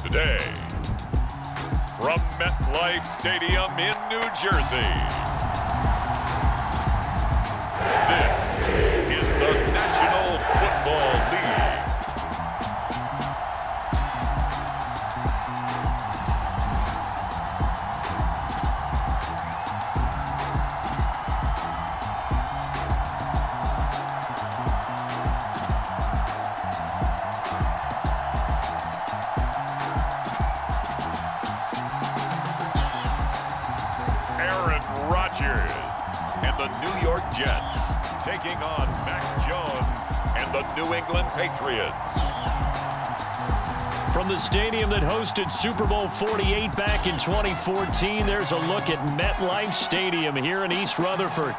Today, from MetLife Stadium in New Jersey, this is the National Football League. Jets taking on Mac Jones and the New England Patriots. From the stadium that hosted Super Bowl 48 back in 2014, there's a look at MetLife Stadium here in East Rutherford.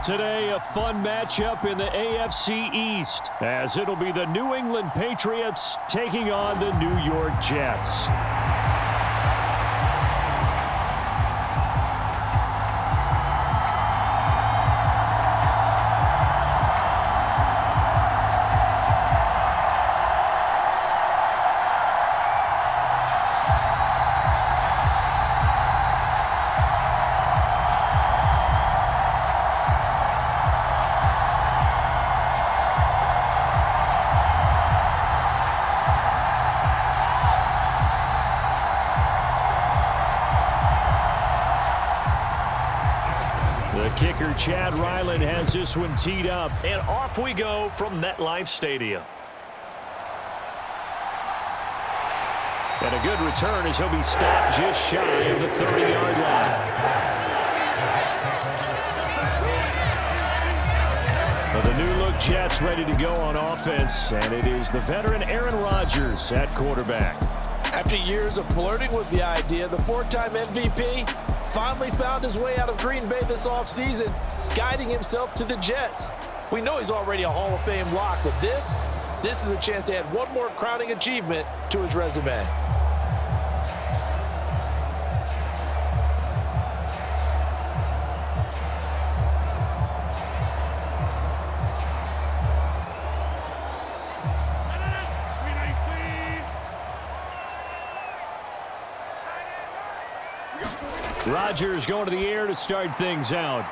Today, a fun matchup in the AFC East, as it'll be the New England Patriots taking on the New York Jets. Kicker Chad Ryland has this one teed up, and off we go from MetLife Stadium. And a good return as he'll be stopped just shy of the 30-yard line. Well, the new-look Jets ready to go on offense, and it is the veteran Aaron Rodgers at quarterback. After years of flirting with the idea, the four-time MVP finally found his way out of Green Bay this offseason, guiding himself to the Jets. We know he's already a Hall of Fame lock, but this is a chance to add one more crowning achievement to his resume. Rodgers going to the air to start things out.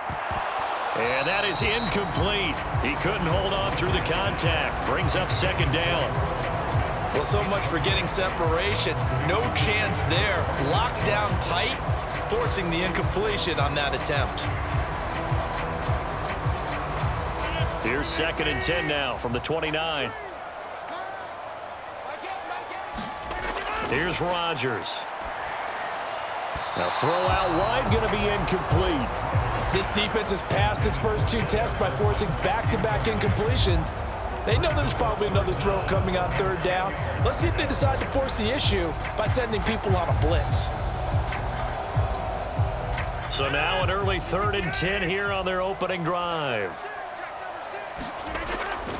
And that is incomplete. He couldn't hold on through the contact. Brings up second down. Well, so much for getting separation. No chance there. Locked down tight, forcing the incompletion on that attempt. Here's 2nd and 10 now from the 29. Here's Rodgers. Now throw out wide, going to be incomplete. This defense has passed its first two tests by forcing back-to-back incompletions. They know there's probably another throw coming on third down. Let's see if they decide to force the issue by sending people on a blitz. So now an early 3rd and 10 here on their opening drive.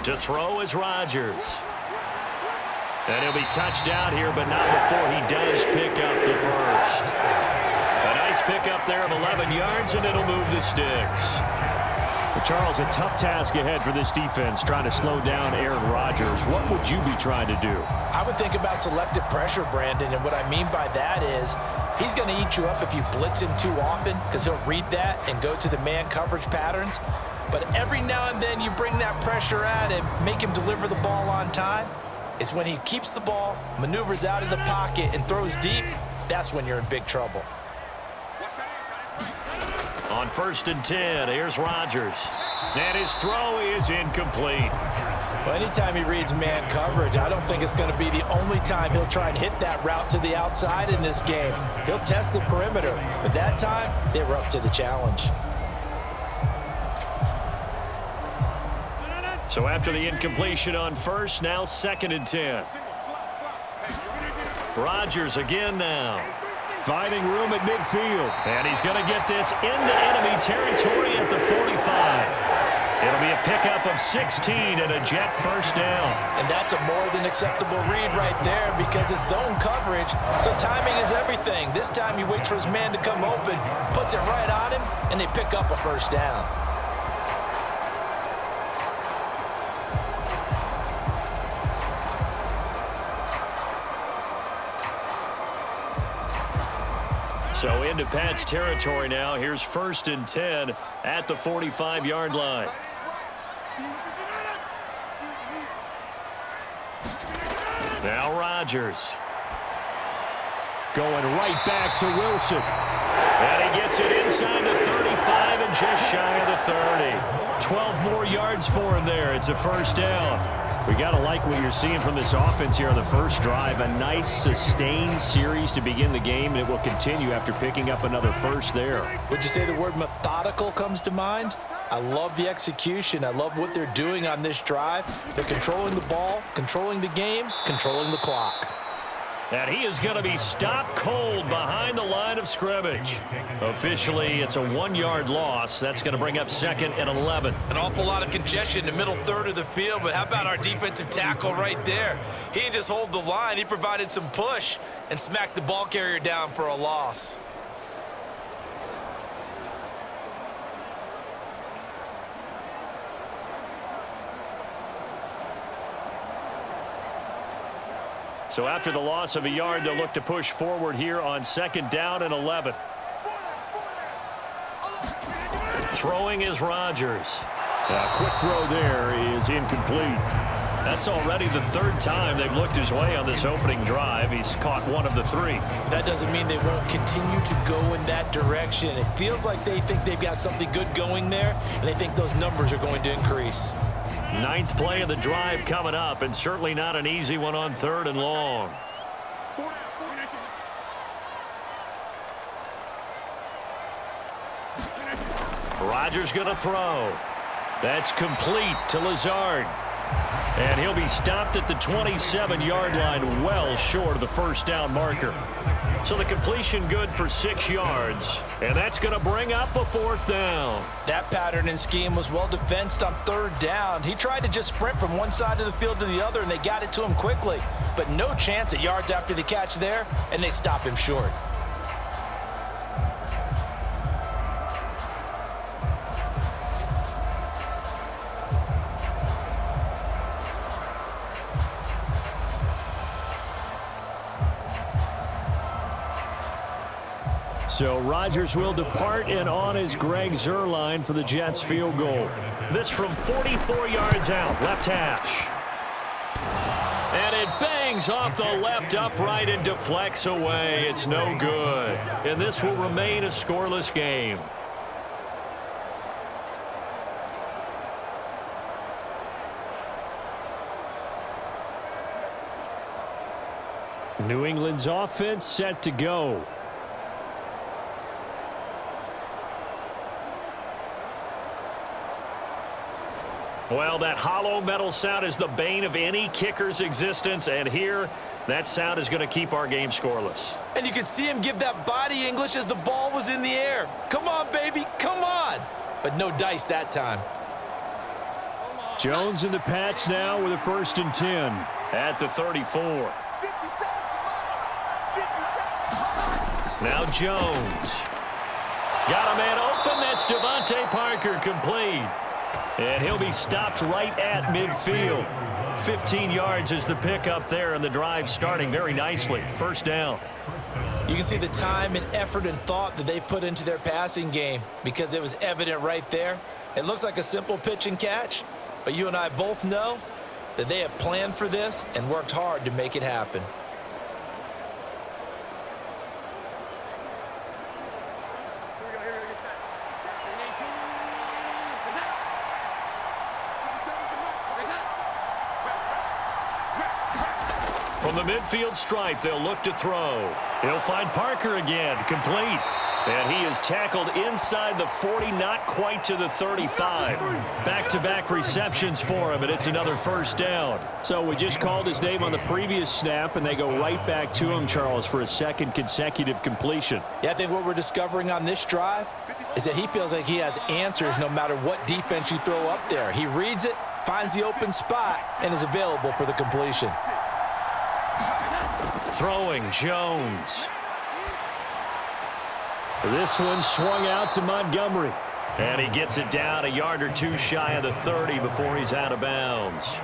To throw is Rodgers. And he'll be touched down here, but not before he does pick up the first. A nice pickup there of 11 yards, and it'll move the sticks. Well, Charles, a tough task ahead for this defense, trying to slow down Aaron Rodgers. What would you be trying to do? I would think about selective pressure, Brandon, and what I mean by that is he's going to eat you up if you blitz him too often, because he'll read that and go to the man coverage patterns. But every now and then you bring that pressure at him, make him deliver the ball on time. It's when he keeps the ball, maneuvers out of the pocket, and throws deep, that's when you're in big trouble. On 1st and 10, here's Rodgers. And his throw is incomplete. Well, anytime he reads man coverage, I don't think it's going to be the only time he'll try and hit that route to the outside in this game. He'll test the perimeter, but that time, they were up to the challenge. So after the incompletion on 1st, now 2nd and 10. Rodgers again now. Finding room at midfield. And he's going to get this into enemy territory at the 45. It'll be a pickup of 16 and a Jet first down. And that's a more than acceptable read right there because it's zone coverage, so timing is everything. This time he waits for his man to come open, puts it right on him, and they pick up a first down. So into Pat's territory now. Here's 1st and 10 at the 45-yard line. Now Rodgers. Going right back to Wilson. And he gets it inside the 35 and just shy of the 30. 12 more yards for him there. It's a 1st down. We got to like what you're seeing from this offense here on the first drive. A nice sustained series to begin the game, and it will continue after picking up another first there. Would you say the word methodical comes to mind? I love the execution. I love what they're doing on this drive. They're controlling the ball, controlling the game, controlling the clock. And he is going to be stopped cold behind the line of scrimmage. Officially, it's a 1-yard loss. That's going to bring up 2nd and 11. An awful lot of congestion in the middle third of the field, but how about our defensive tackle right there? He didn't just hold the line. He provided some push and smacked the ball carrier down for a loss. So after the loss of a yard, they'll look to push forward here on 2nd down and 11. Throwing is Rodgers. A quick throw there is incomplete. That's already the 3rd time they've looked his way on this opening drive. He's caught 1 of the 3. That doesn't mean they won't continue to go in that direction. It feels like they think they've got something good going there, and they think those numbers are going to increase. 9th play of the drive coming up, and certainly not an easy one on 3rd and long. Rodgers going to throw. That's complete to Lazard. And he'll be stopped at the 27-yard line, well short of the 1st down marker. So the completion good for 6 yards, and that's going to bring up a 4th down. That pattern and scheme was well defensed on 3rd down. He tried to just sprint from one side of the field to the other, and they got it to him quickly. But no chance at yards after the catch there, and they stop him short. So Rodgers will depart, and on is Greg Zuerlein for the Jets field goal. This from 44 yards out, left hash. And it bangs off the left upright and deflects away. It's no good. And this will remain a scoreless game. New England's offense set to go. Well, that hollow metal sound is the bane of any kicker's existence, and here, that sound is going to keep our game scoreless. And you could see him give that body English as the ball was in the air. Come on, baby, come on. But no dice that time. Jones and the Pats now with a 1st and 10 at the 34. Now Jones. Got a man open. That's Devontae Parker, complete. And he'll be stopped right at midfield. 15 yards is the pickup there, and the drive starting very nicely. 1st down. You can see the time and effort and thought that they've put into their passing game because it was evident right there. It looks like a simple pitch and catch, but you and I both know that they have planned for this and worked hard to make it happen. From the midfield stripe, they'll look to throw. He'll find Parker again, complete. And he is tackled inside the 40, not quite to the 35. Back-to-back receptions for him, and it's another 1st down. So we just called his name on the previous snap, and they go right back to him, Charles, for a 2nd consecutive completion. Yeah, I think what we're discovering on this drive is that he feels like he has answers no matter what defense you throw up there. He reads it, finds the open spot, and is available for the completion. Throwing Jones. This one swung out to Montgomery. And he gets it down a yard or 2 shy of the 30 before he's out of bounds.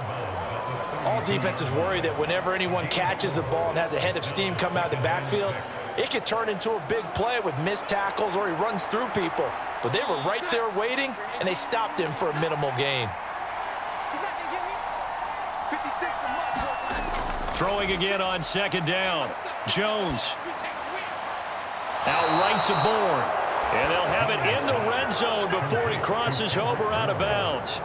All defenses worry that whenever anyone catches the ball and has a head of steam come out of the backfield, It could turn into a big play with missed tackles or he runs through people. But they were right there waiting, and they stopped him for a minimal gain. Throwing again on second down. Jones. Out right to Bourne. And they'll have it in the red zone before he crosses over out of bounds.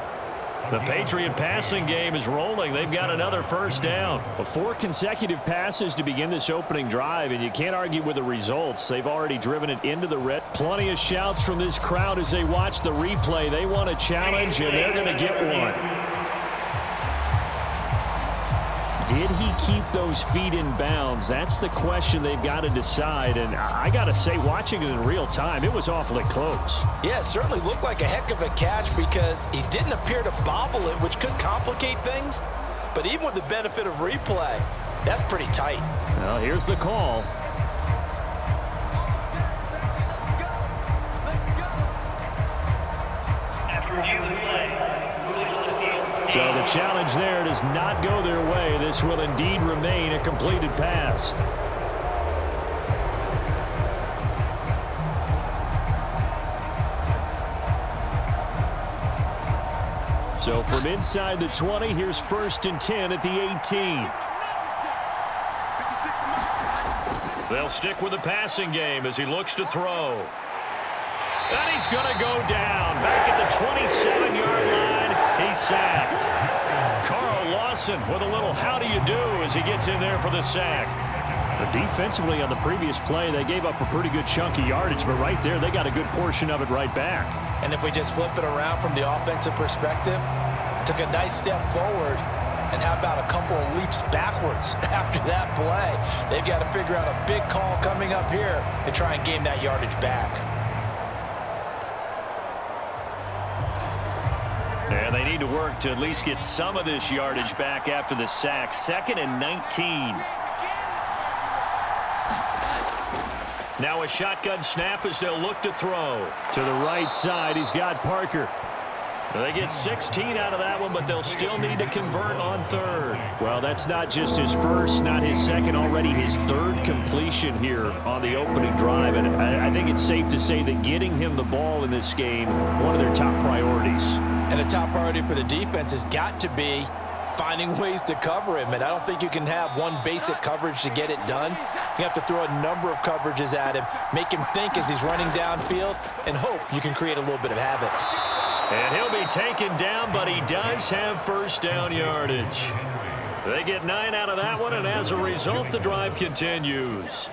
The Patriot passing game is rolling. They've got another first down. 4 consecutive passes to begin this opening drive, and you can't argue with the results. They've already driven it into the red. Plenty of shouts from this crowd as they watch the replay. They want a challenge, and they're going to get one. Did he keep those feet in bounds? That's the question they've got to decide. And I got to say, watching it in real time, it was awfully close. Yeah, it certainly looked like a heck of a catch because he didn't appear to bobble it, which could complicate things. But even with the benefit of replay, that's pretty tight. Well, here's the call. So the challenge there does not go their way. This will indeed remain a completed pass. So from inside the 20, here's 1st and 10 at the 18. They'll stick with the passing game as he looks to throw. And he's going to go down back at the 27-yard line. He's sacked. Carl Lawson with a little how do you do as he gets in there for the sack. Defensively on the previous play, they gave up a pretty good chunk of yardage, but right there they got a good portion of it right back. And if we just flip it around from the offensive perspective, took a nice step forward, and how about a couple of leaps backwards after that play? They've got to figure out a big call coming up here to try and gain that yardage back. And they need to work to at least get some of this yardage back after the sack. 2nd and 19. Now a shotgun snap as they'll look to throw. To the right side, he's got Parker. They get 16 out of that one, but they'll still need to convert on 3rd. Well, that's not just his first, not his second, already his 3rd completion here on the opening drive. And I think it's safe to say that getting him the ball in this game, one of their top priorities. And a top priority for the defense has got to be finding ways to cover him. And I don't think you can have one basic coverage to get it done. You have to throw a number of coverages at him, make him think as he's running downfield, and hope you can create a little bit of havoc. And he'll be taken down, but he does have first down yardage. They get 9 out of that one, and as a result, the drive continues.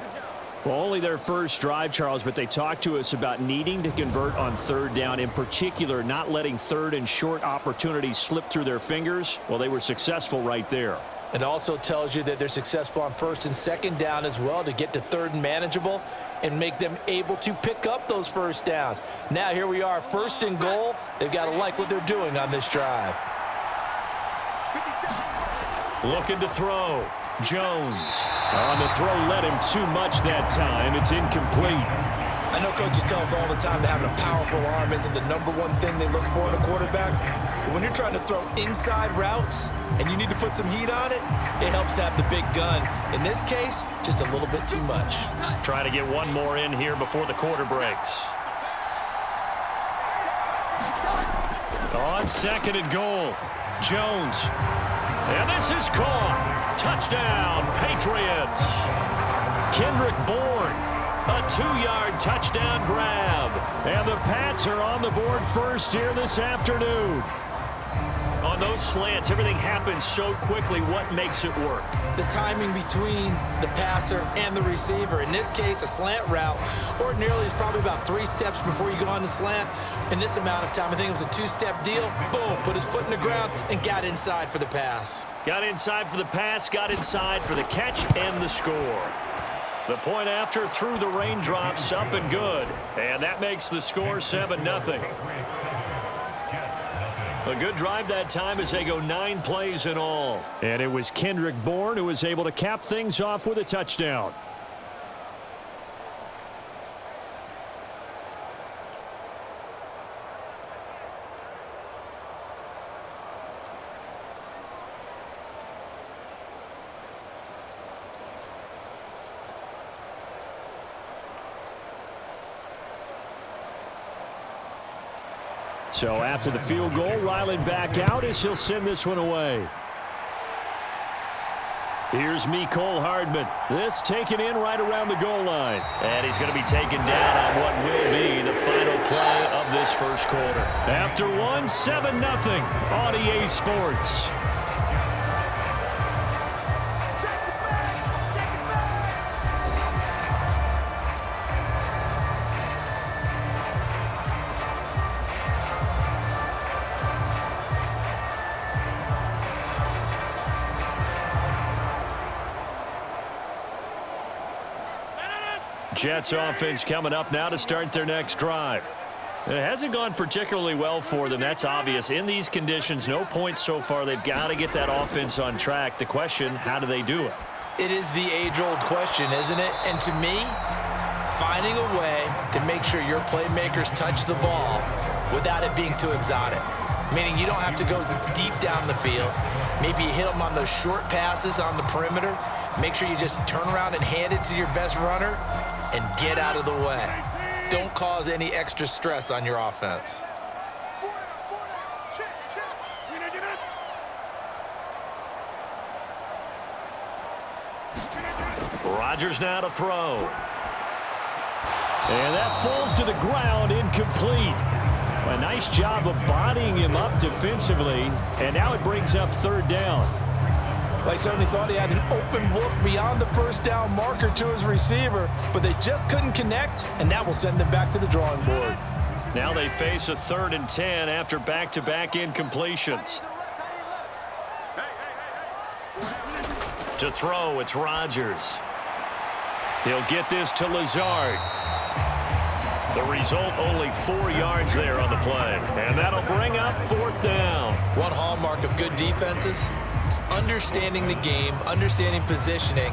Well, only their first drive, Charles, but they talked to us about needing to convert on 3rd down, in particular, not letting 3rd and short opportunities slip through their fingers. Well, they were successful right there. It also tells you that they're successful on 1st and 2nd down as well to get to 3rd and manageable and make them able to pick up those first downs. Now here we are, 1st and goal. They've got to like what they're doing on this drive. Looking to throw. Jones. On the throw, led him too much that time. It's incomplete. I know coaches tell us all the time that having a powerful arm isn't the #1 thing they look for in a quarterback. But when you're trying to throw inside routes and you need to put some heat on it, it helps have the big gun. In this case, just a little bit too much. Try to get one more in here before the quarter breaks. On 2nd and goal, Jones. And this is caught. Touchdown, Patriots. Kendrick Bourne. A 2-yard touchdown grab. And the Pats are on the board first here this afternoon. On those slants, everything happens so quickly. What makes it work? The timing between the passer and the receiver. In this case, a slant route ordinarily is probably about 3 steps before you go on the slant. In this amount of time, I think it was a 2-step deal. Boom, put his foot in the ground and got inside for the pass. Got inside for the pass, got inside for the catch and the score. The point after through the raindrops, up and good. And that makes the score 7-0. A good drive that time as they go 9 plays in all. And it was Kendrick Bourne who was able to cap things off with a touchdown. So after the field goal, Ryland back out as he'll send this one away. Here's Mecole Hardman. This taken in right around the goal line. And he's going to be taken down on what will be the final play of this first quarter. After one, 7-0 on EA Sports. Jets offense coming up now to start their next drive. It hasn't gone particularly well for them. That's obvious. In these conditions, no points so far. They've got to get that offense on track. The question, how do they do it? It is the age-old question, isn't it? And to me, finding a way to make sure your playmakers touch the ball without it being too exotic. Meaning you don't have to go deep down the field. Maybe you hit them on those short passes on the perimeter. Make sure you just turn around and hand it to your best runner and get out of the way. Don't cause any extra stress on your offense. Rodgers now to throw. And that falls to the ground, incomplete. A nice job of bodying him up defensively, and now it brings up third down. They certainly thought he had an open look beyond the first down marker to his receiver, but they just couldn't connect, and that will send them back to the drawing board. Now they face a 3rd and 10 after back-to-back incompletions. To throw, it's Rodgers. He'll get this to Lazard. The result, only 4 yards there on the play, and that'll bring up 4th down. One hallmark of good defenses is understanding the game, understanding positioning,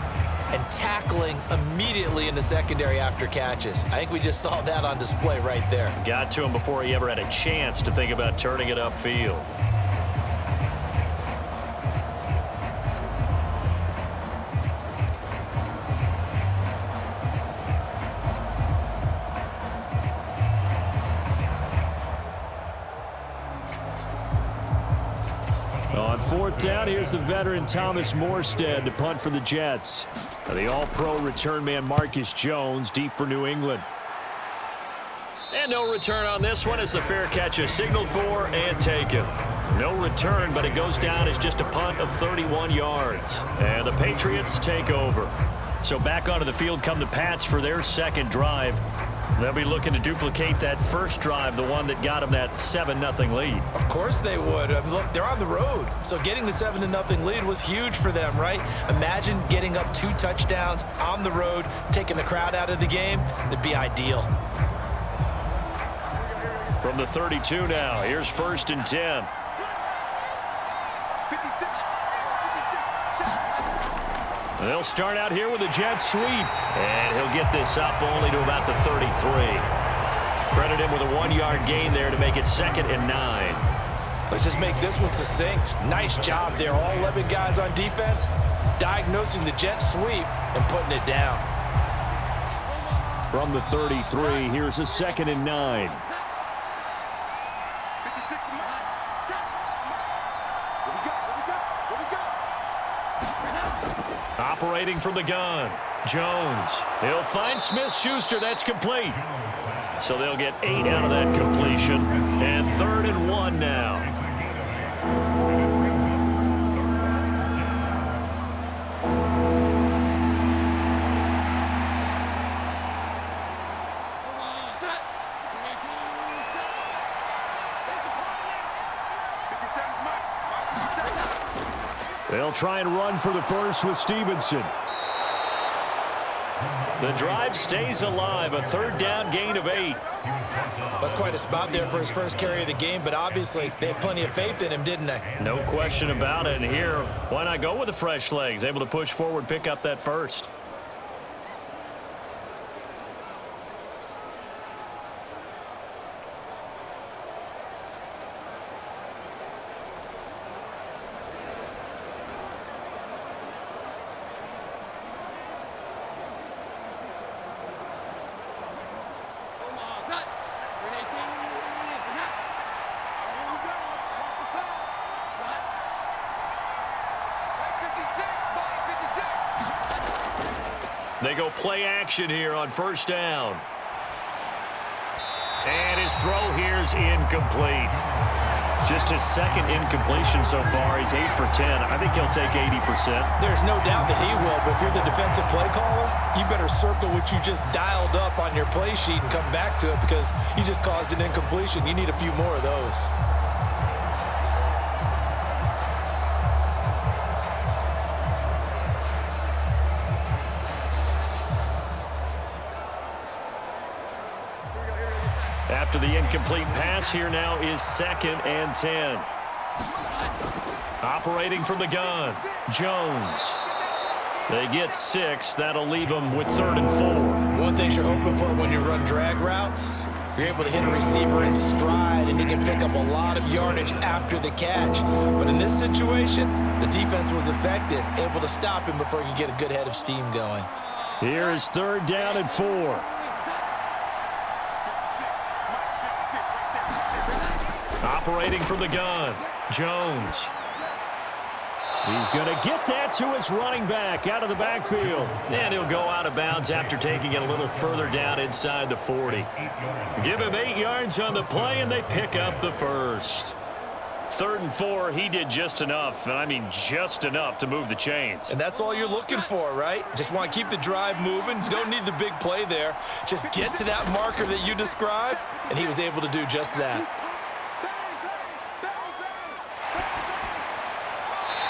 and tackling immediately in the secondary after catches. I think we just saw that on display right there. Got to him before he ever had a chance to think about turning it upfield. On 4th down, here's the veteran Thomas Morstead to punt for the Jets. The all-pro return man Marcus Jones deep for New England. And no return on this one as the fair catch is signaled for and taken. No return, but it goes down as just a punt of 31 yards. And the Patriots take over. So back onto the field come the Pats for their second drive. They'll be looking to duplicate that first drive, the one that got them that 7-0 lead. Of course they would. I mean, look, they're on the road. So getting the 7-0 lead was huge for them, right? Imagine getting up 2 touchdowns on the road, taking the crowd out of the game. That'd be ideal. From the 32 now, here's 1st and 10. They'll start out here with a jet sweep. And he'll get this up only to about the 33. Credit him with a 1-yard gain there to make it 2nd and 9. Let's just make this one succinct. Nice job there. All 11 guys on defense diagnosing the jet sweep and putting it down. From the 33, here's a 2nd and 9. Operating from the gun, Jones. He'll find Smith-Schuster. That's complete. So they'll get 8 out of that completion. And 3rd and 1 now. They'll try and run for the first with Stevenson. The drive stays alive, a 3rd down gain of 8. That's quite a spot there for his first carry of the game, but obviously they had plenty of faith in him, didn't they? No question about it. And here, why not go with the fresh legs? Able to push forward, pick up that first. They go play action here on first down. And his throw here is incomplete. Just his second incompletion so far. He's 8 for 10. I think he'll take 80%. There's no doubt that he will, but if you're the defensive play caller, you better circle what you just dialed up on your play sheet and come back to it because you just caused an incompletion. You need a few more of those. After the incomplete pass, here now is 2nd and 10. Operating from the gun, Jones. They get 6. That'll leave them with 3rd and 4. One thing you're hoping for when you run drag routes, you're able to hit a receiver in stride, and he can pick up a lot of yardage after the catch. But in this situation, the defense was effective, able to stop him before he could get a good head of steam going. Here is 3rd down and 4. Operating from the gun, Jones. He's going to get that to his running back out of the backfield. And he'll go out of bounds after taking it a little further down inside the 40. Give him 8 yards on the play, and they pick up the first. 3rd and 4, he did just enough, and I mean just enough to move the chains. And that's all you're looking for, right? Just want to keep the drive moving. You don't need the big play there. Just get to that marker that you described, and he was able to do just that.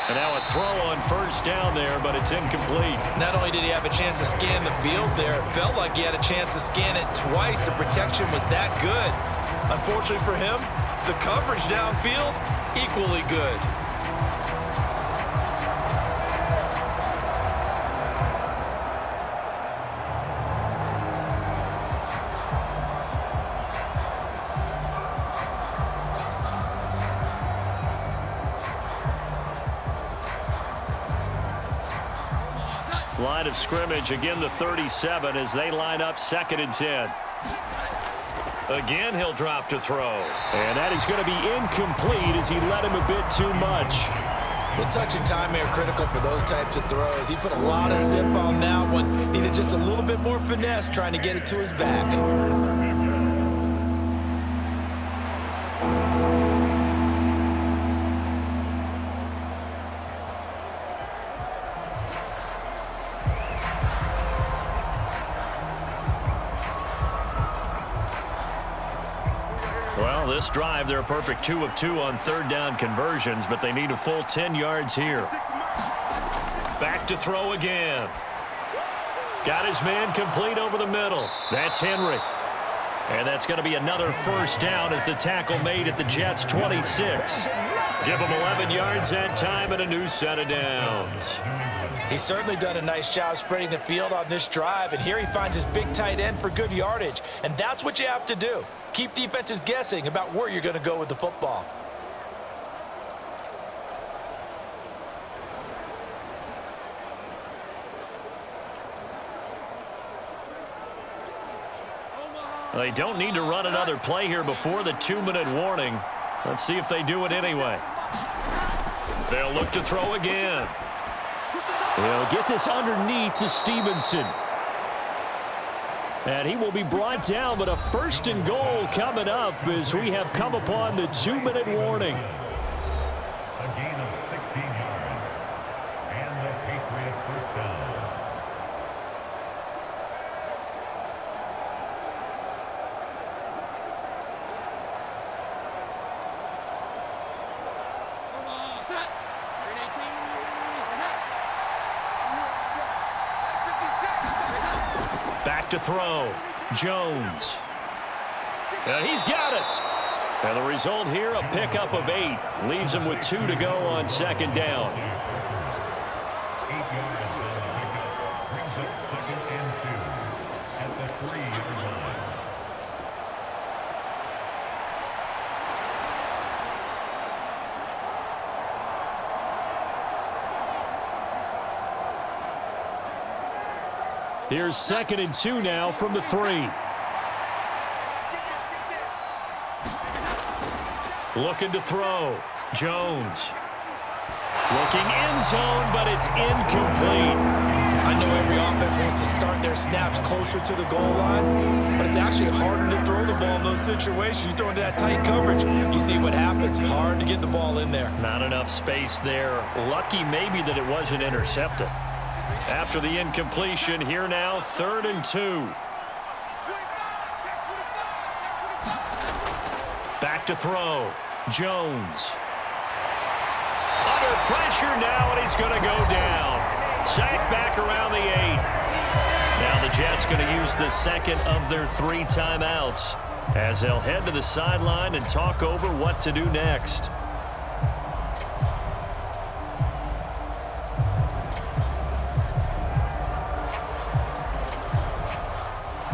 And now a throw on first down there, but it's incomplete. Not only did he have a chance to scan the field there, it felt like he had a chance to scan it twice. The protection was that good. Unfortunately for him, the coverage downfield, equally good. Line of scrimmage, again the 37 as they line up 2nd and 10. Again, he'll drop to throw. And that is going to be incomplete as he let him a bit too much. Well, touch and timing are critical for those types of throws. He put a lot of zip on that one. Needed just a little bit more finesse trying to get it to his back. Well, this drive, they're a perfect 2 of 2 on 3rd down conversions, but they need a full 10 yards here. Back to throw again. Got his man complete over the middle. That's Henry. And that's going to be another first down as the tackle made at the Jets' 26. Give him 11 yards that time and a new set of downs. He's certainly done a nice job spreading the field on this drive, and here he finds his big tight end for good yardage. And that's what you have to do. Keep defenses guessing about where you're going to go with the football. They don't need to run another play here before the 2-minute warning. Let's see if they do it anyway. They'll look to throw again. They'll get this underneath to Stevenson. And he will be brought down, but a 1st and goal coming up as we have come upon the 2-minute warning. A gain of 16 yards. And the Patriots first down. Back to throw. Jones. And he's got it. And the result here, a pickup of 8. Leaves him with 2 to go on 2nd down. 8 yards on the pickup. Brings up 2nd and 2 at the 3-yard line. Here's 2nd and 2 now from the 3. Looking to throw. Jones. Looking end zone, but it's incomplete. I know every offense wants to start their snaps closer to the goal line, but it's actually harder to throw the ball in those situations. You throw into that tight coverage, you see what happens. Hard to get the ball in there. Not enough space there. Lucky maybe that it wasn't intercepted. After the incompletion, here now, 3rd and 2. Back to throw. Jones. Under pressure now, and he's going to go down. Sacked back around the 8. Now the Jets going to use the second of their 3 timeouts as they'll head to the sideline and talk over what to do next.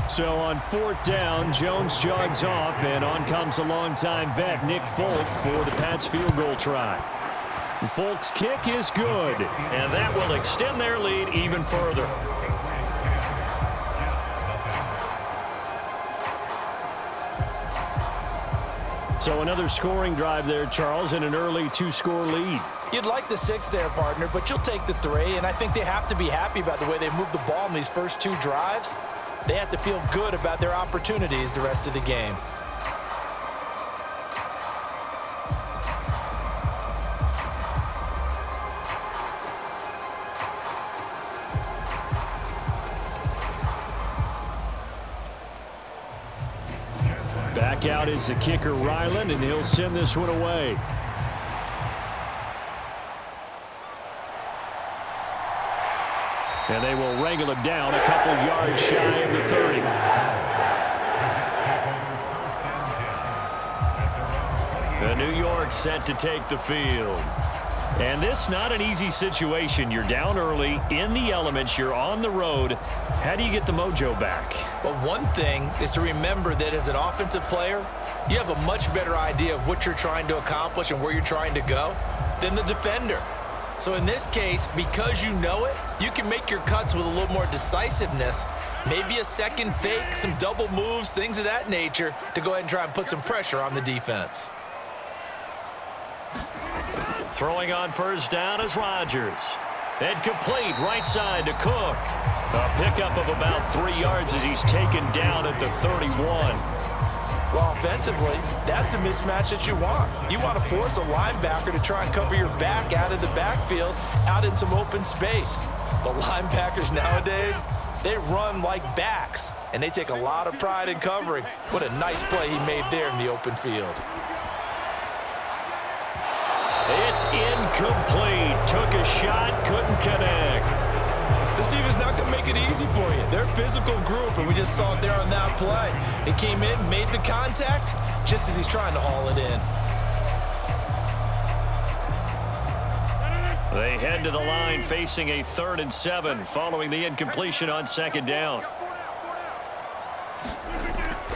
So on 4th down, Jones jogs off, and on comes a longtime vet, Nick Folk, for the Pats field goal try. Folk's kick is good, and that will extend their lead even further. So another scoring drive there, Charles, and an early 2-score lead. You'd like the 6 there, partner, but you'll take the 3, and I think they have to be happy about the way they moved the ball in these first 2 drives. They have to feel good about their opportunities the rest of the game. Back out is the kicker, Ryland, and he'll send this one away. And they will wrangle him down a couple yards shy of the 30. The New York set to take the field. And this not an easy situation. You're down early, in the elements, you're on the road. How do you get the mojo back? Well, one thing is to remember that as an offensive player, you have a much better idea of what you're trying to accomplish and where you're trying to go than the defender. So in this case, because you know it, you can make your cuts with a little more decisiveness, maybe a second fake, some double moves, things of that nature, to go ahead and try and put some pressure on the defense. Throwing on 1st down is Rodgers. And complete right side to Cook. A pickup of about 3 yards as he's taken down at the 31. Well, offensively, that's the mismatch that you want. You want to force a linebacker to try and cover your back out of the backfield, out in some open space. The linebackers nowadays, they run like backs, and they take a lot of pride in covering. What a nice play he made there in the open field. It's incomplete. Took a shot, couldn't connect. This team is not going to make it easy for you. They're a physical group, and we just saw it there on that play. It came in, made the contact, just as he's trying to haul it in. They head to the line facing a 3rd and 7 following the incompletion on 2nd down.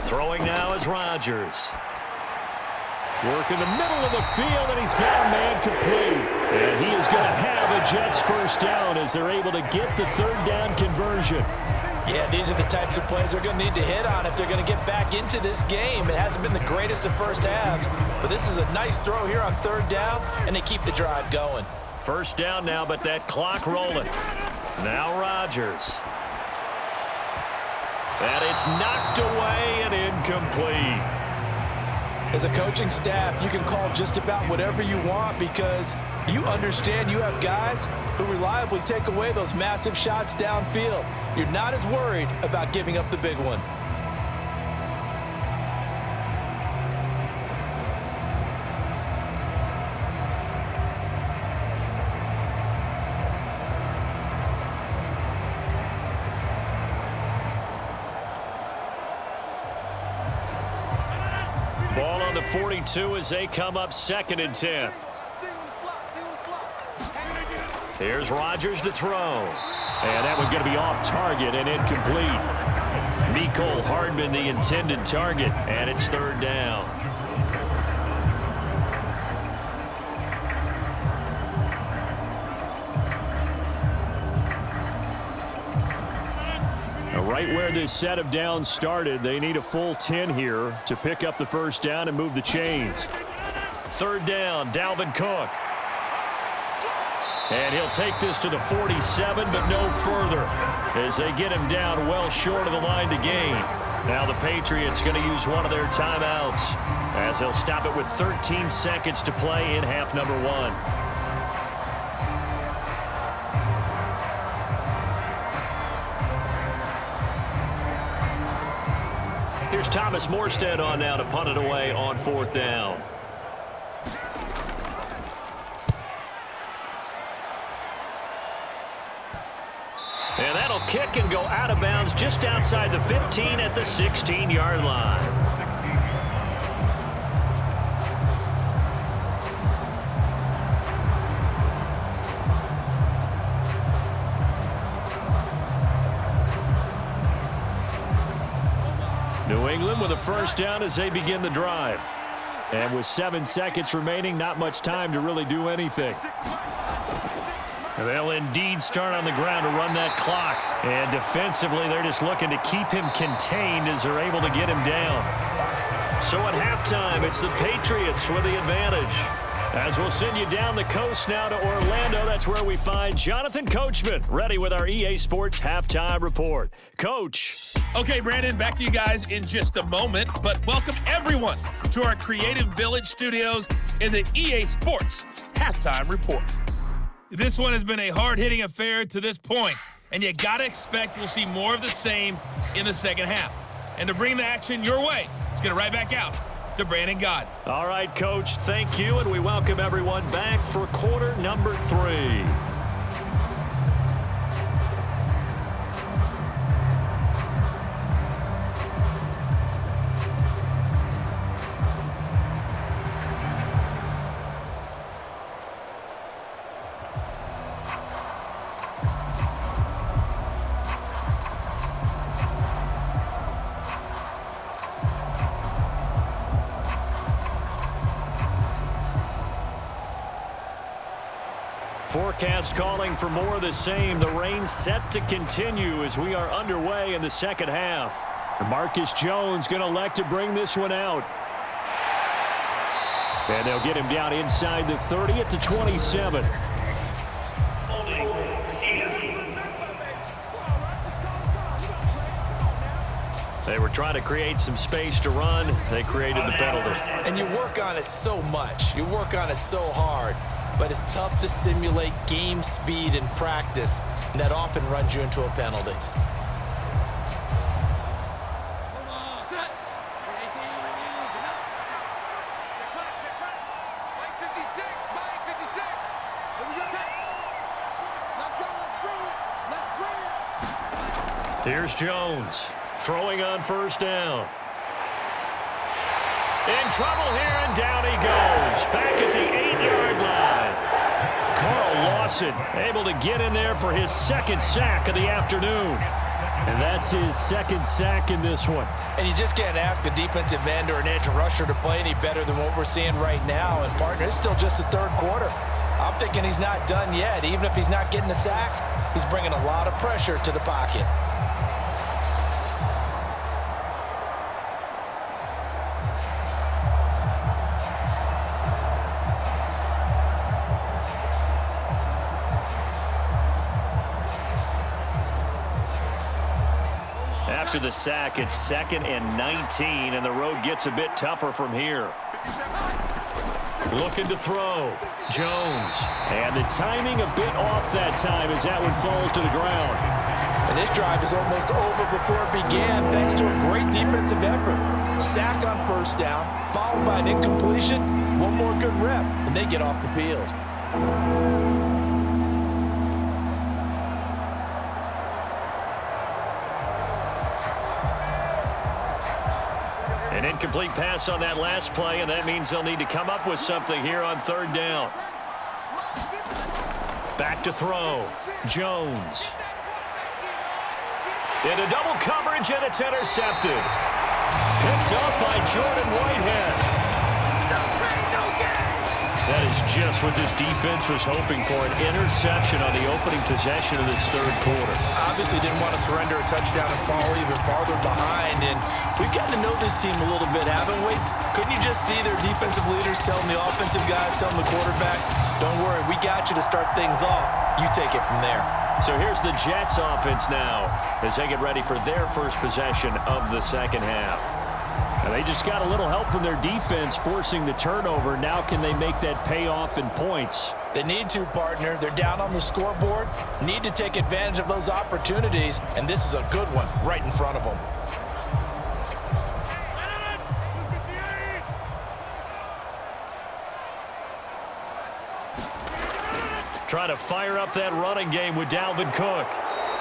Throwing now is Rodgers. Work in the middle of the field, and he's got a man complete. And he is going to have a Jets 1st down as they're able to get the 3rd down conversion. Yeah, these are the types of plays they're going to need to hit on if they're going to get back into this game. It hasn't been the greatest of first halves, but this is a nice throw here on 3rd down, and they keep the drive going. 1st down now, but that clock rolling. Now Rodgers. And it's knocked away and incomplete. As a coaching staff, you can call just about whatever you want because you understand you have guys who reliably take away those massive shots downfield. You're not as worried about giving up the big one. Ball on the 42 as they come up 2nd and 10. Here's Rodgers to throw. And that one's going to be off target and incomplete. Mecole Hardman, the intended target, and it's 3rd down. Right where this set of downs started, they need a full 10 here to pick up the 1st down and move the chains. 3rd down, Dalvin Cook. And he'll take this to the 47, but no further, as they get him down well short of the line to gain. Now the Patriots going to use one of their timeouts, as they'll stop it with 13 seconds to play in half number 1. Here's Thomas Morstead on now to punt it away on 4th down. And that'll kick and go out of bounds just outside the 15 at the 16-yard line. New England with a first down as they begin the drive. And with 7 seconds remaining, not much time to really do anything. They'll indeed start on the ground to run that clock. And defensively, they're just looking to keep him contained as they're able to get him down. So at halftime, it's the Patriots with the advantage. As we'll send you down the coast now to Orlando, that's where we find Jonathan Coachman, ready with our EA Sports Halftime Report. Coach. Okay, Brandon, back to you guys in just a moment. But welcome everyone to our Creative Village studios in the EA Sports Halftime Report. This one has been a hard-hitting affair to this point, and you got to expect we'll see more of the same in the second half. And to bring the action your way, let's get it right back out to Brandon Gott. All right, Coach, thank you, and we welcome everyone back for quarter number 3. Forecast calling for more of the same. The rain set to continue as we are underway in the second half. Marcus Jones going to elect to bring this one out. And they'll get him down inside the 30 at the 27. They were trying to create some space to run. They created the penalty. And you work on it so much. You work on it so hard. But it's tough to simulate game speed in practice, and that often runs you into a penalty. Here's Jones throwing on first down. In trouble here, and down he goes. Back at the 8-yard line. Carl Lawson able to get in there for his second sack of the afternoon. And that's his second sack in this one. And you just can't ask a defensive end or an edge rusher to play any better than what we're seeing right now. And, partner, it's still just the third quarter. I'm thinking he's not done yet. Even if he's not getting a sack, he's bringing a lot of pressure to the pocket. After the sack, it's 2nd and 19, and the road gets a bit tougher from here. Looking to throw. Jones. And the timing a bit off that time as that one falls to the ground. And this drive is almost over before it began thanks to a great defensive effort. Sack on first down, followed by an incompletion. One more good rep, and they get off the field. An incomplete pass on that last play, and that means they'll need to come up with something here on third down. Back to throw. Jones. Into double coverage, and it's intercepted. Picked up by Jordan Whitehead. That is just what this defense was hoping for, an interception on the opening possession of this third quarter. Obviously didn't want to surrender a touchdown and fall even farther behind, and we've gotten to know this team a little bit, haven't we? Couldn't you just see their defensive leaders telling the offensive guys, telling the quarterback, don't worry, we got you to start things off. You take it from there. So here's the Jets offense now as they get ready for their first possession of the second half. And they just got a little help from their defense forcing the turnover. Now can they make that pay off in points? They need to, partner. They're down on the scoreboard, need to take advantage of those opportunities, and this is a good one right in front of them. Trying to fire up that running game with Dalvin Cook.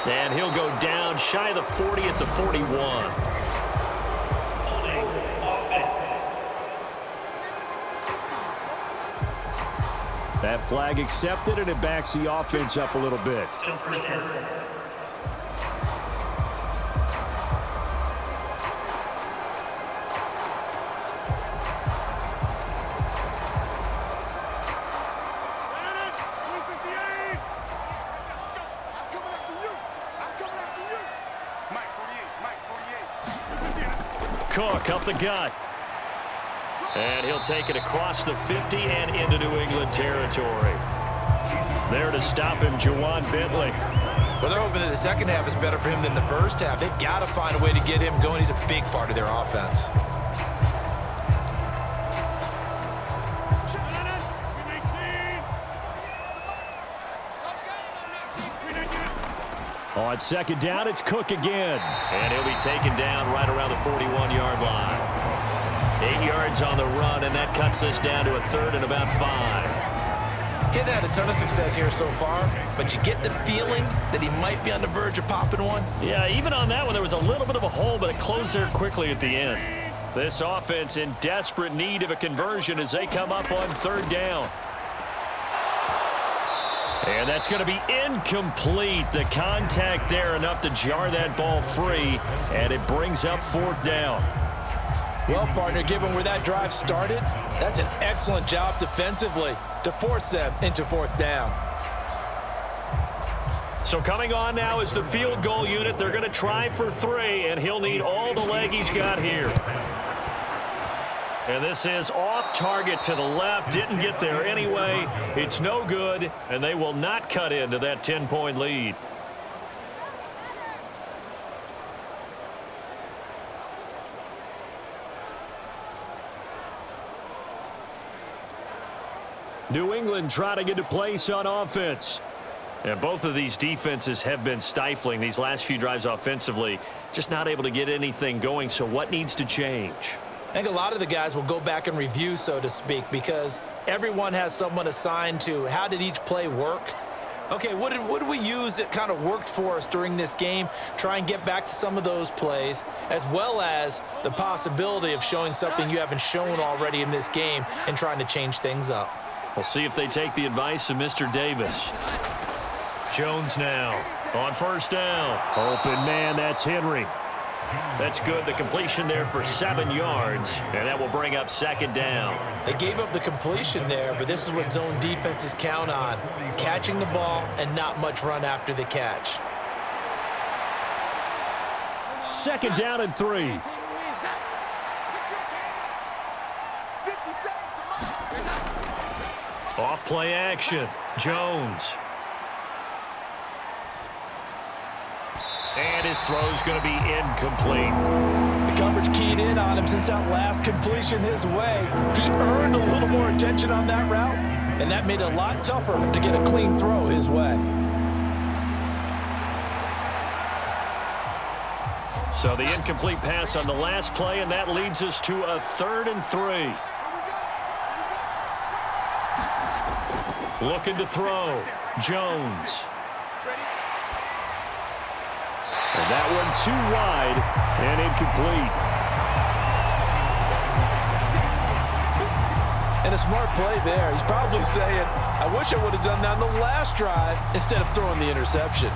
And he'll go down shy of the 40 at the 41. That flag accepted, and it backs the offense up a little bit. Cook up the gut. And he'll take it across the 50 and into New England territory. There to stop him, Juwan Bentley. Well, they're hoping that the second half is better for him than the first half. They've got to find a way to get him going. He's a big part of their offense. On second down, it's Cook again. And he'll be taken down right around the 41-yard line. 8 yards on the run, and that cuts this down to a third and about 5. He hadn't had a ton of success here so far, but you get the feeling that he might be on the verge of popping one. Yeah, even on that one, there was a little bit of a hole, but it closed there quickly at the end. This offense in desperate need of a conversion as they come up on third down. And that's going to be incomplete. The contact there enough to jar that ball free, and it brings up fourth down. Well, partner, given where that drive started, that's an excellent job defensively to force them into fourth down. So coming on now is the field goal unit. They're going to try for 3, and he'll need all the leg he's got here. And this is off target to the left. Didn't get there anyway. It's no good, and they will not cut into that 10-point lead. New England trying to get a place on offense. And both of these defenses have been stifling these last few drives offensively. Just not able to get anything going, so what needs to change? I think a lot of the guys will go back and review, so to speak, because everyone has someone assigned to how did each play work. Okay, what did we use that kind of worked for us during this game? Try and get back to some of those plays, as well as the possibility of showing something you haven't shown already in this game and trying to change things up. We'll see if they take the advice of Mr. Davis. Jones now on first down. Open man, that's Henry. That's good. The completion there for 7 yards, and that will bring up second down. They gave up the completion there, but this is what zone defenses count on, catching the ball and not much run after the catch. Second down and 3. Off play action. Jones. And his throw's going to be incomplete. The coverage keyed in on him since that last completion his way. He earned a little more attention on that route, and that made it a lot tougher to get a clean throw his way. So the incomplete pass on the last play, and that leads us to a 3rd and 3. Looking to throw. Jones. And that one too wide and incomplete. And a smart play there. He's probably saying, I wish I would have done that on the last drive instead of throwing the interception.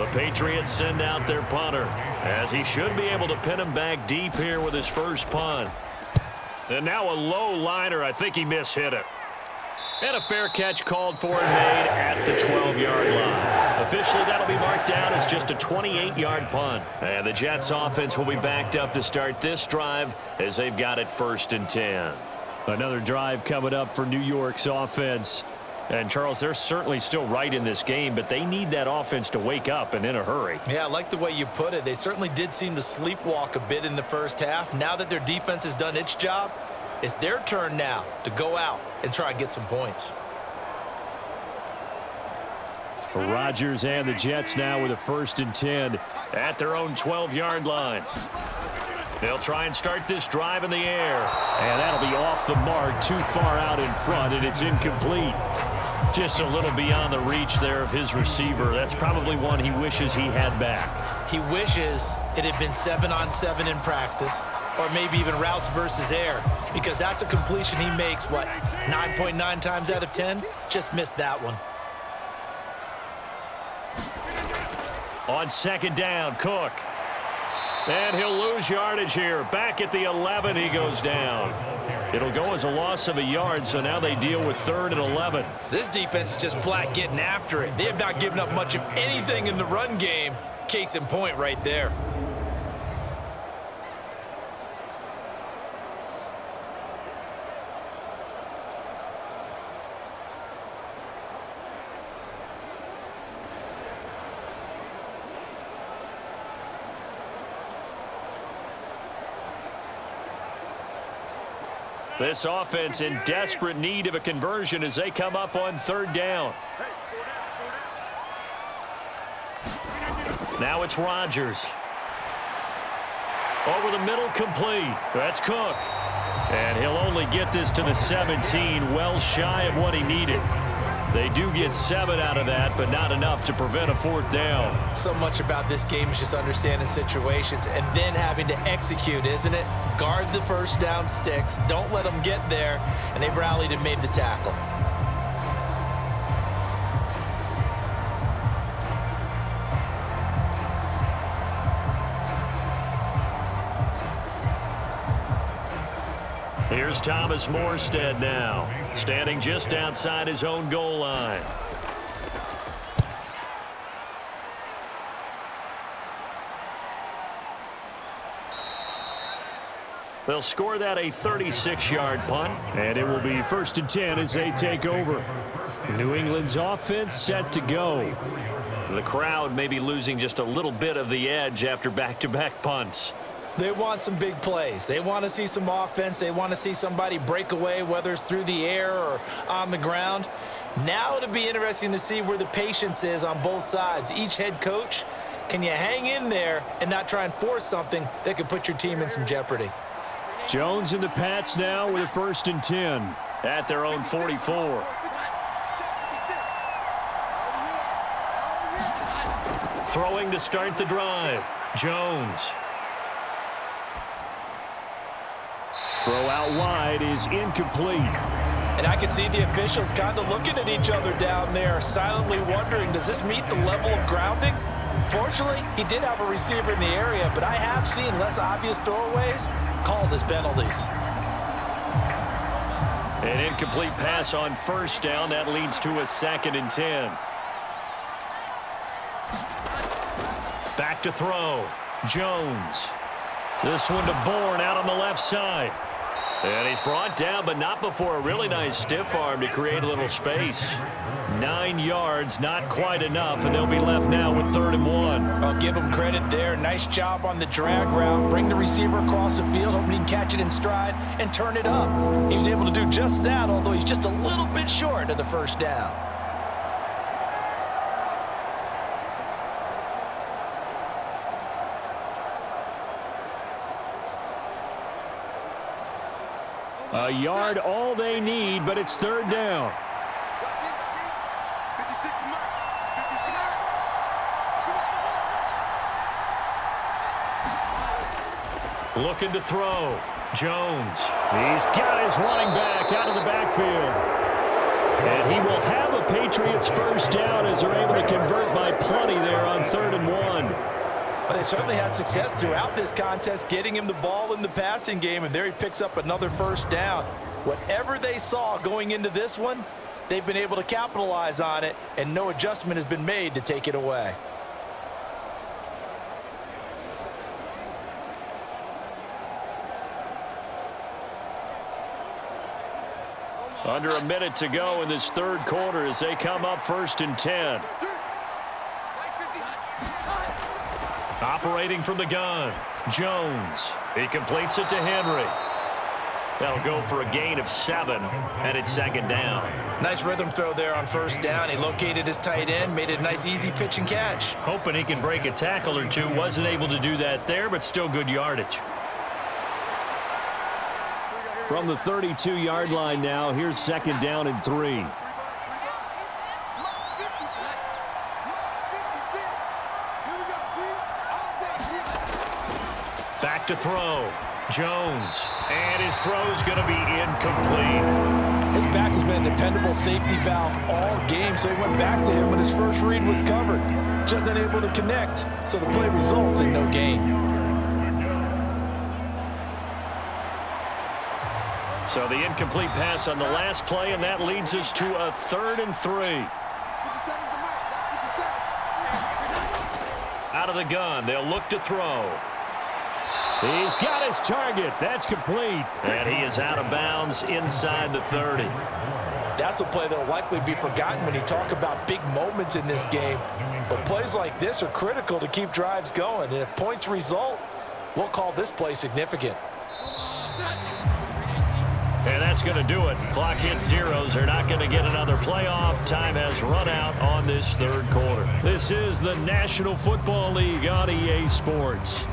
The Patriots send out their punter, as he should be able to pin him back deep here with his first punt. And now a low liner. I think he mishit it. And a fair catch called for and made at the 12-yard line. Officially, that'll be marked down as just a 28-yard punt. And the Jets offense will be backed up to start this drive as they've got it 1st and 10. Another drive coming up for New York's offense. And, Charles, they're certainly still right in this game, but they need that offense to wake up and in a hurry. Yeah, I like the way you put it. They certainly did seem to sleepwalk a bit in the first half. Now that their defense has done its job, it's their turn now to go out and try and get some points. Rodgers and the Jets now with a 1st and 10 at their own 12-yard line. They'll try and start this drive in the air. And that'll be off the mark, too far out in front, and it's incomplete. Just a little beyond the reach there of his receiver. That's probably one he wishes he had back. He wishes it had been 7-on-7 in practice, or maybe even routes versus air, because that's a completion he makes, what, 9.9 times out of 10? Just missed that one. On 2nd down, Cook. And he'll lose yardage here. Back at the 11, he goes down. It'll go as a loss of a yard, so now they deal with 3rd and 11. This defense is just flat getting after it. They have not given up much of anything in the run game. Case in point right there. This offense in desperate need of a conversion as they come up on 3rd down. Now it's Rodgers. Over the middle, complete. That's Cook. And he'll only get this to the 17, well shy of what he needed. They do get 7 out of that, but not enough to prevent a 4th down. So much about this game is just understanding situations and then having to execute, isn't it? Guard the 1st down sticks. Don't let them get there. And they rallied and made the tackle. Here's Thomas Morstead now, standing just outside his own goal line. They'll score that a 36-yard punt, and it will be 1st and 10 as they take over. New England's offense set to go. The crowd may be losing just a little bit of the edge after back-to-back punts. They want some big plays. They want to see some offense. They want to see somebody break away, whether it's through the air or on the ground. Now it'll be interesting to see where the patience is on both sides. Each head coach, can you hang in there and not try and force something that could put your team in some jeopardy? Jones and the Pats now with a 1st and 10 at their own 44. Throwing to start the drive. Jones. Throw out wide is incomplete. And I can see the officials kind of looking at each other down there, silently wondering, does this meet the level of grounding? Fortunately, he did have a receiver in the area, but I have seen less obvious throwaways called as penalties. An incomplete pass on 1st down. That leads to a 2nd and 10. Back to throw. Jones. This one to Bourne out on the left side. And he's brought down, but not before a really nice stiff arm to create a little space. 9 yards, not quite enough, and they'll be left now with 3rd and 1. I'll give him credit there. Nice job on the drag route. Bring the receiver across the field, hoping he can catch it in stride and turn it up. He was able to do just that, although he's just a little bit short of the 1st down. A yard all they need, but it's 3rd down. Looking to throw. Jones. He's got his running back out of the backfield. And he will have a Patriots first down as they're able to convert by plenty there on 3rd and 1. Well, they certainly had success throughout this contest, getting him the ball in the passing game, and there he picks up another first down. Whatever they saw going into this one, they've been able to capitalize on it, and no adjustment has been made to take it away. Under a minute to go in this 3rd quarter as they come up 1st and 10. Operating from the gun, Jones. He completes it to Henry. That'll go for a gain of 7, and it's 2nd down. Nice rhythm throw there on 1st down. He located his tight end, made it a nice easy pitch and catch. Hoping he can break a tackle or two. Wasn't able to do that there, but still good yardage. From the 32-yard line now, here's 2nd down and 3. Back to throw. Jones. And his throw's going to be incomplete. His back has been a dependable safety valve all game, so he went back to him when his first read was covered. Just unable to connect, so the play results in no gain. So the incomplete pass on the last play, and that leads us to a 3rd and 3. Out of the gun, they'll look to throw. He's got his target. That's complete. And he is out of bounds inside the 30. That's a play that will likely be forgotten when you talk about big moments in this game. But plays like this are critical to keep drives going. And if points result, we'll call this play significant. And that's going to do it. Clock hits zeros. They're not going to get another playoff. Time has run out on this 3rd quarter. This is the National Football League on EA Sports.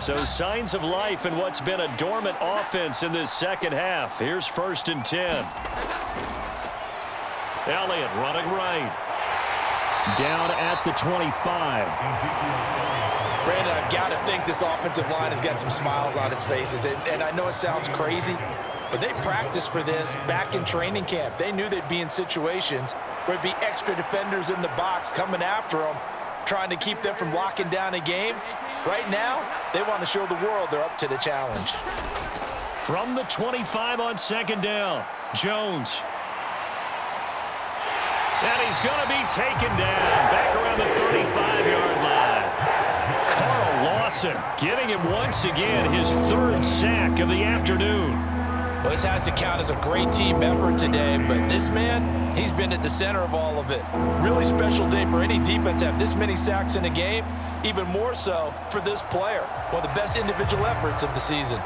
So signs of life in what's been a dormant offense in this 2nd half. Here's 1st and 10. Elliott running right. Down at the 25. Brandon, I've got to think this offensive line has got some smiles on its faces. And I know it sounds crazy, but they practiced for this back in training camp. They knew they'd be in situations where it'd be extra defenders in the box coming after them, trying to keep them from locking down a game. Right now, they want to show the world they're up to the challenge. From the 25 on 2nd down, Jones. And he's going to be taken down back around the 35-yard line. Carl Lawson giving him once again his 3rd sack of the afternoon. Well, this has to count as a great team effort today, but this man, he's been at the center of all of it. Really special day for any defense to have this many sacks in a game, even more so for this player. One of the best individual efforts of the season.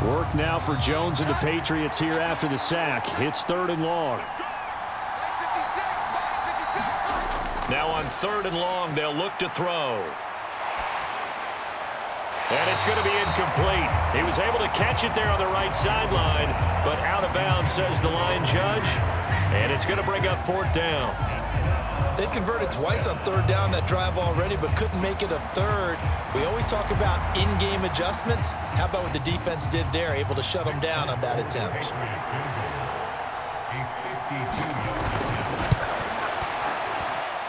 Work now for Jones and the Patriots here after the sack. It's 3rd and long. Now on 3rd and long, they'll look to throw. And it's going to be incomplete. He was able to catch it there on the right sideline, but out of bounds, says the line judge. And it's going to bring up 4th down. They converted twice on 3rd down that drive already, but couldn't make it a 3rd. We always talk about in-game adjustments. How about what the defense did there, able to shut them down on that attempt?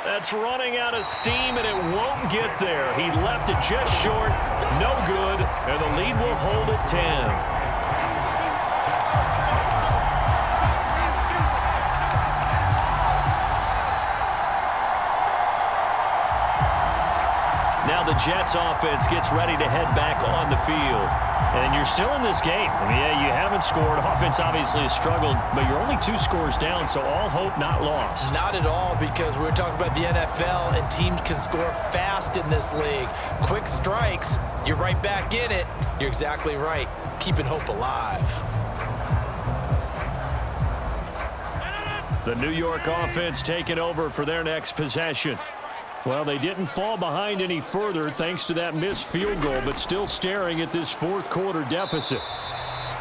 That's running out of steam, and it won't get there. He left it just short. No good, and the lead will hold at 10. Now the Jets offense gets ready to head back on the field. And you're still in this game. I mean, yeah, you haven't scored. Offense obviously has struggled, but you're only 2 scores down, so all hope not lost. Not at all, because we're talking about the NFL, and teams can score fast in this league. Quick strikes, you're right back in it. You're exactly right. Keeping hope alive. The New York offense taking over for their next possession. Well, they didn't fall behind any further thanks to that missed field goal, but still staring at this fourth quarter deficit.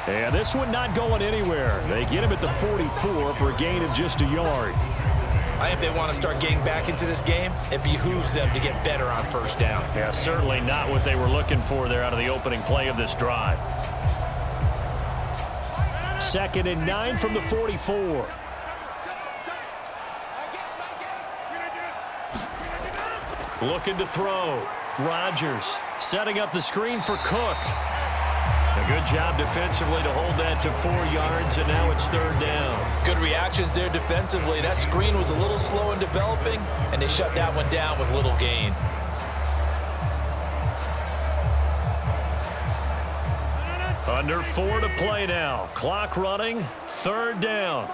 And this one not going anywhere. They get him at the 44 for a gain of just a yard. I think if they want to start getting back into this game, it behooves them to get better on first down. Yeah, certainly not what they were looking for there out of the opening play of this drive. 2nd and 9 from the 44. Looking to throw. Rodgers setting up the screen for Cook. A good job defensively to hold that to 4 yards, and now it's 3rd down. Good reactions there defensively. That screen was a little slow in developing, and they shut that one down with little gain. Under 4 to play now. Clock running. 3rd down.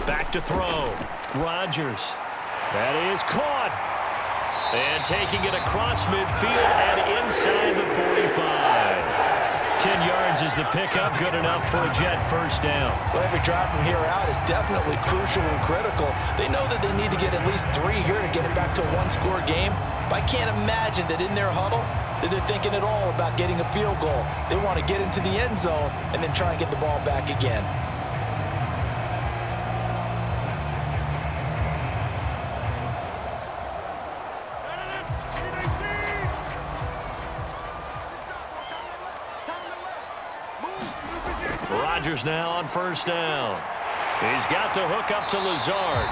Back to throw. Rodgers. That is caught. And taking it across midfield and inside the 45. 10 yards is the pickup. Good enough for a Jet first down. Well, every drive from here out is definitely crucial and critical. They know that they need to get at least 3 here to get it back to a one-score game. But I can't imagine that in their huddle that they're thinking at all about getting a field goal. They want to get into the end zone and then try and get the ball back again. Rodgers now on first down. He's got to hook up to Lazard.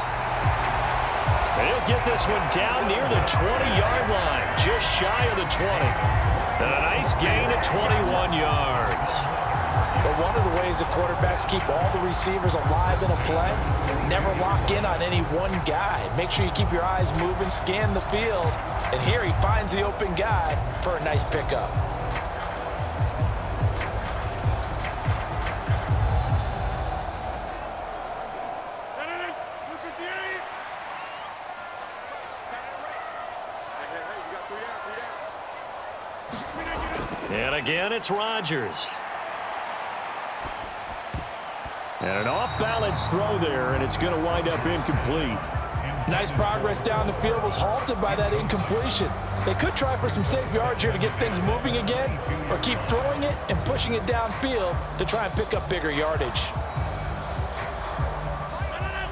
And he'll get this one down near the 20-yard line, just shy of the 20. And a nice gain at 21 yards. But one of the ways the quarterbacks keep all the receivers alive in a play, never lock in on any one guy. Make sure you keep your eyes moving, scan the field. And here he finds the open guy for a nice pickup. And again, it's Rodgers. And an off-balance throw there, and it's going to wind up incomplete. Nice progress down the field was halted by that incompletion. They could try for some safe yards here to get things moving again, or keep throwing it and pushing it downfield to try and pick up bigger yardage.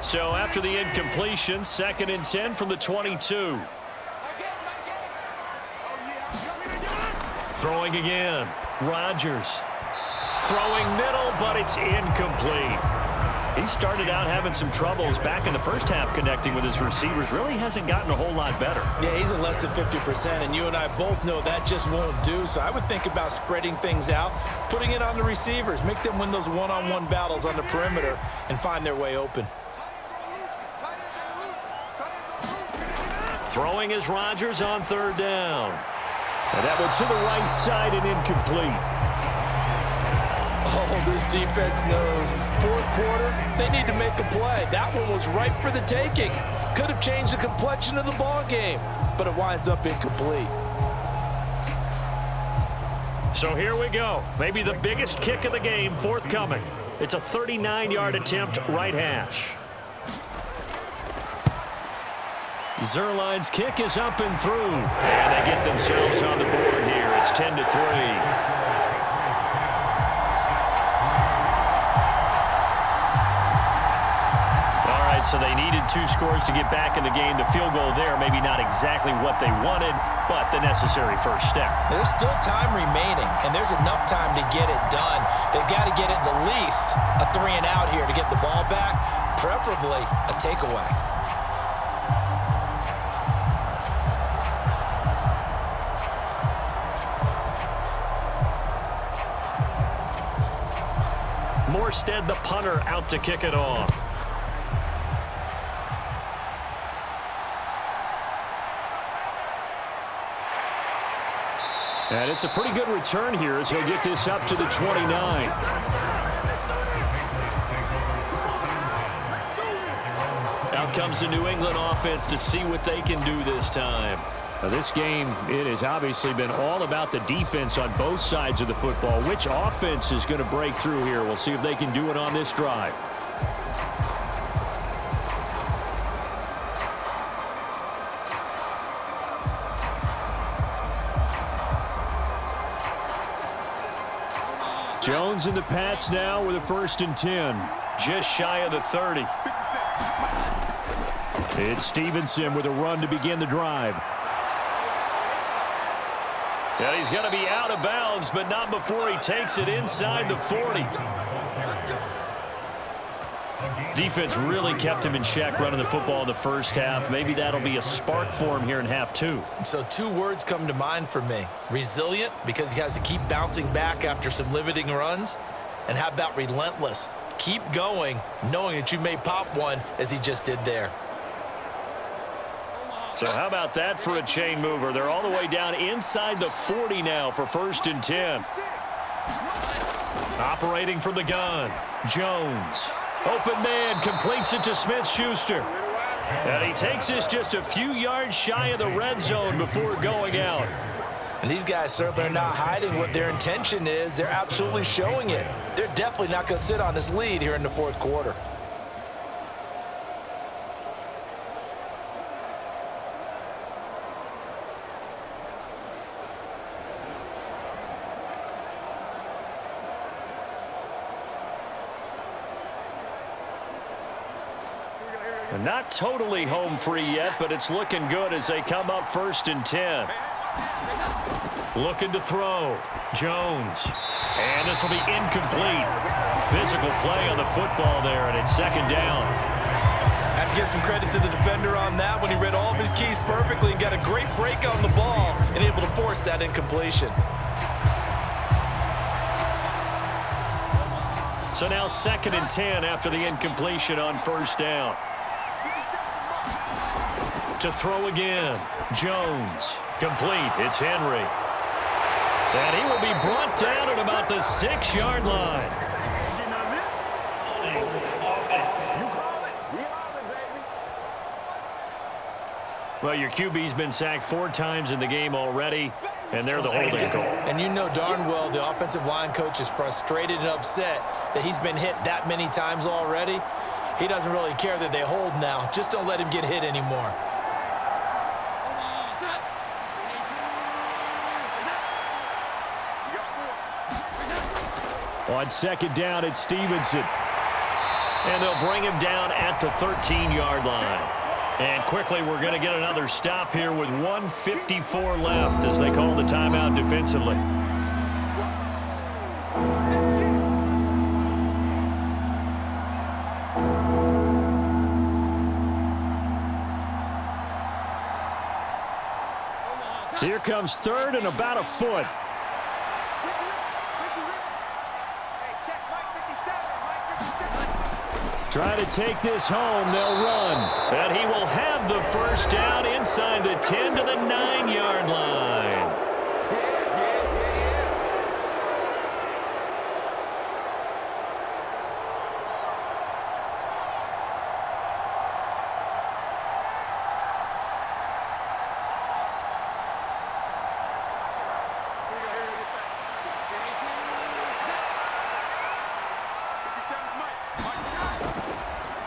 So after the incompletion, 2nd and 10 from the 22. Throwing again. Rodgers. Throwing middle, but it's incomplete. He started out having some troubles back in the first half connecting with his receivers. Really hasn't gotten a whole lot better. Yeah, he's at less than 50%, and you and I both know that just won't do. So I would think about spreading things out, putting it on the receivers, make them win those one-on-one battles on the perimeter, and find their way open. Throwing is Rodgers on 3rd down. And that one to the right side and incomplete. Oh, this defense knows. 4th quarter, they need to make a play. That one was ripe for the taking. Could have changed the complexion of the ball game, but it winds up incomplete. So here we go. Maybe the biggest kick of the game forthcoming. It's a 39-yard attempt, right hash. Zerline's kick is up and through. And they get themselves on the board here. It's 10-3. All right, so they needed 2 scores to get back in the game. The field goal there, maybe not exactly what they wanted, but the necessary first step. There's still time remaining, and there's enough time to get it done. They've got to get it the least a 3-and-out here to get the ball back, preferably a takeaway. Morstead, the punter, out to kick it off. And it's a pretty good return here as he'll get this up to the 29. Out comes the New England offense to see what they can do this time. Now, this game, it has obviously been all about the defense on both sides of the football. Which offense is going to break through here? We'll see if they can do it on this drive. Jones and the Pats now with a 1st and 10. Just shy of the 30. It's Stevenson with a run to begin the drive. Yeah, he's going to be out of bounds, but not before he takes it inside the 40. Defense really kept him in check running the football in the first half. Maybe that'll be a spark for him here in half 2. So 2 words come to mind for me. Resilient, because he has to keep bouncing back after some limiting runs. And how about relentless? Keep going, knowing that you may pop one, as he just did there. So how about that for a chain mover? They're all the way down inside the 40 now for 1st and 10. Operating from the gun, Jones. Open man, completes it to Smith-Schuster. And he takes this just a few yards shy of the red zone before going out. And these guys certainly are not hiding what their intention is. They're absolutely showing it. They're definitely not going to sit on this lead here in the 4th quarter. Not totally home free yet, but it's looking good as they come up 1st and 10. Looking to throw. Jones. And this will be incomplete. Physical play on the football there, and it's 2nd down. Have to give some credit to the defender on that when he read all of his keys perfectly and got a great break on the ball and able to force that incompletion. So now 2nd and 10 after the incompletion on 1st down. To throw again. Jones. Complete. It's Henry. And he will be brought down at about the 6-yard line. Well, your QB's been sacked 4 times in the game already, and they're the holding call. And you know darn well the offensive line coach is frustrated and upset that he's been hit that many times already. He doesn't really care that they hold now. Just don't let him get hit anymore. On 2nd down, it's Stevenson. And they'll bring him down at the 13-yard line. And quickly, we're going to get another stop here with 1:54 left as they call the timeout defensively. Here comes 3rd and about a foot. Try to take this home. They'll run. And he will have the 1st down inside the 10 to the 9-yard line.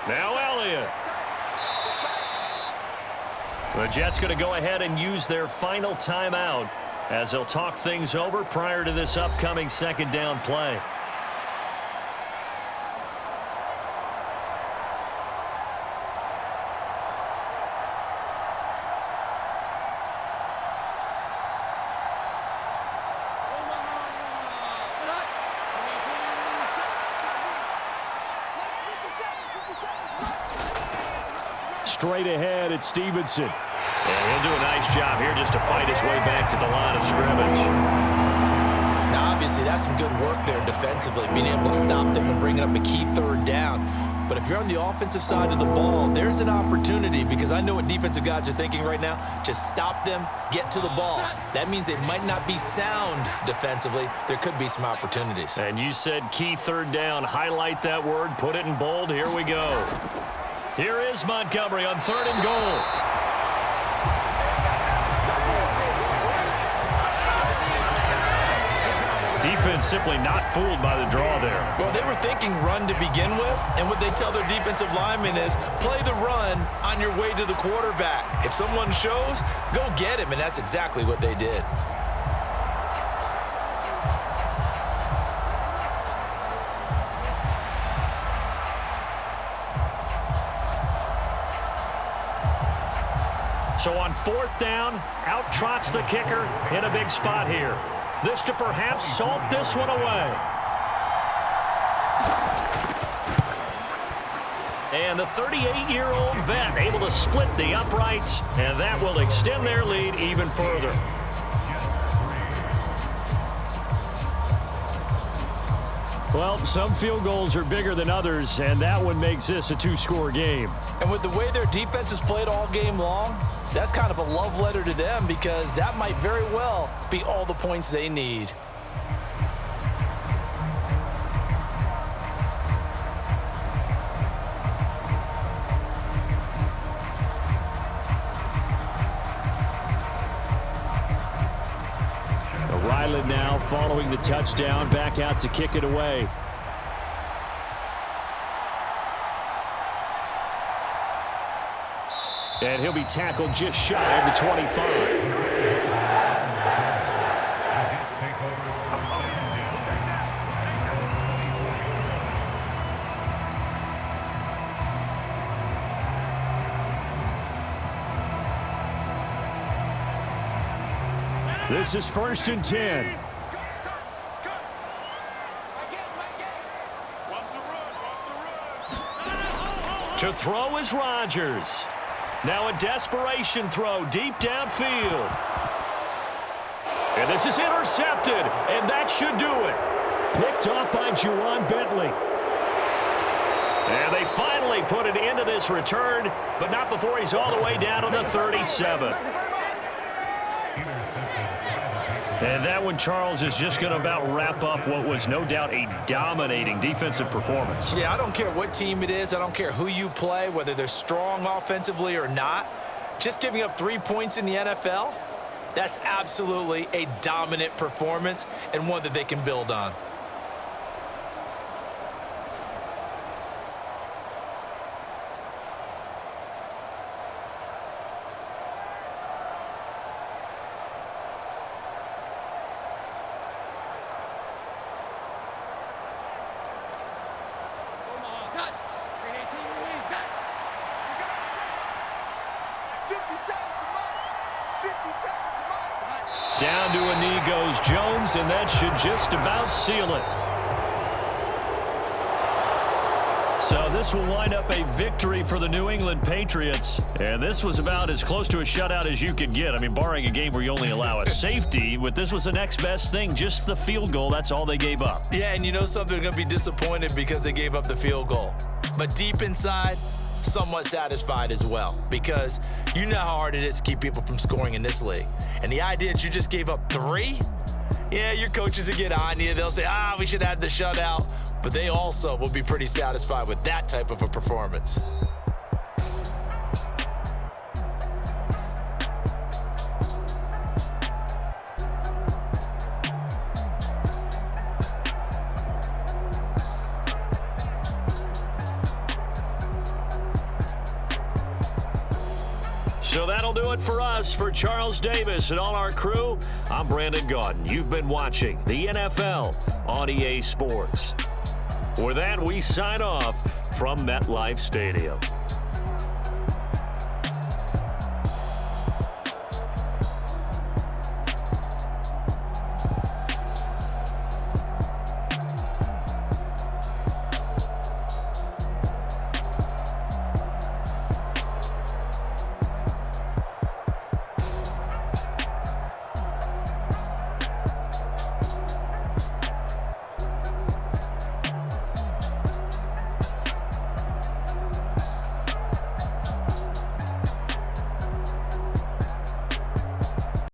Now Elliott. The Jets going to go ahead and use their final timeout as they'll talk things over prior to this upcoming 2nd down play. Straight ahead, it's Stevenson. And he'll do a nice job here just to fight his way back to the line of scrimmage. Now, obviously, that's some good work there defensively, being able to stop them and bring up a key 3rd down. But if you're on the offensive side of the ball, there's an opportunity, because I know what defensive guys are thinking right now. Just stop them, get to the ball. That means they might not be sound defensively. There could be some opportunities. And you said key 3rd down. Highlight that word, put it in bold. Here we go. Here is Montgomery on 3rd and goal. defense simply not fooled by the draw there. Well, they were thinking run to begin with, and what they tell their defensive linemen is play the run on your way to the quarterback. If someone shows, go get him, and that's exactly what they did. So on 4th down, out trots the kicker in a big spot here. This to perhaps salt this one away. And the 38-year-old vet able to split the uprights, and that will extend their lead even further. Well, some field goals are bigger than others, and that one makes this a 2-score game. And with the way their defense has played all game long, that's kind of a love letter to them because that might very well be all the points they need. Ryland now following the touchdown, back out to kick it away. And he'll be tackled just shy of the 25. This is 1st and 10. To throw is Rodgers. Now a desperation throw deep downfield. And this is intercepted, and that should do it. Picked off by Juwan Bentley. And they finally put an end to this return, but not before he's all the way down to the 37. And that one, Charles, is just going to about wrap up what was no doubt a dominating defensive performance. Yeah, I don't care what team it is. I don't care who you play, whether they're strong offensively or not. Just giving up 3 points in the NFL, that's absolutely a dominant performance and one that they can build on. Down to a knee goes Jones, and that should just about seal it. So this will wind up a victory for the New England Patriots. And this was about as close to a shutout as you could get. I mean, barring a game where you only allow a safety, but this was the next best thing, just the field goal. That's all they gave up. Yeah, and you know something, they're going to be disappointed because they gave up the field goal. But deep inside, somewhat satisfied as well, because you know how hard it is to keep people from scoring in this league. And the idea that you just gave up 3, yeah, your coaches will get on you. They'll say, we should have the shutout. But they also will be pretty satisfied with that type of a performance. So that'll do it for us. For Charles Davis and all our crew, I'm Brandon Gaudin. You've been watching the NFL on EA Sports. With that, we sign off from MetLife Stadium.